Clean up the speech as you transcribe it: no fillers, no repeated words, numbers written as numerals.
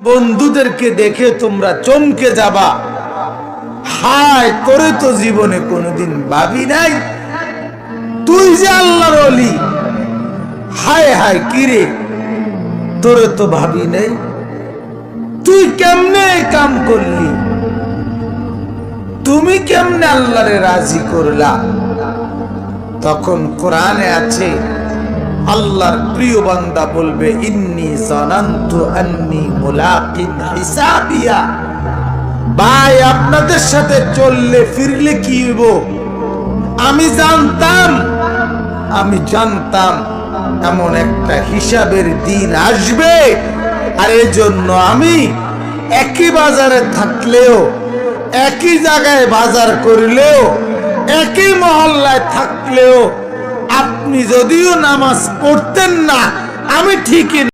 বন্ধুদেরকে দেখে তোমরা চমকে যাবা, হায় তোরে তো জীবনে কোনোদিন ভাবি নাই, তুই যে আল্লাহর ওলি, হায় হায় কিরে তোরে তো ভাবি নাই, তুই কেমনে কাম করলি, তুমি কেমনে আল্লাহরে রাজি করলা। তখন কোরআনে আছে আল্লাহর প্রিয় বান্দা বলবে ইন্নী জানান্তু আন্নী মুলাকিন হিসাবিয়া। ভাই আপনাদের সাথে চললে ফিরলে কি হইব, আমি জানতাম এমন একটা হিসাবের দিন আসবে, আর এজন্য আমি একই বাজারে থাকলেও, একই জায়গায় বাজার করলেও, একই মহল্লায় থাকলেও আপনি যদিও নামাজ পড়তেন না, আমি ঠিকই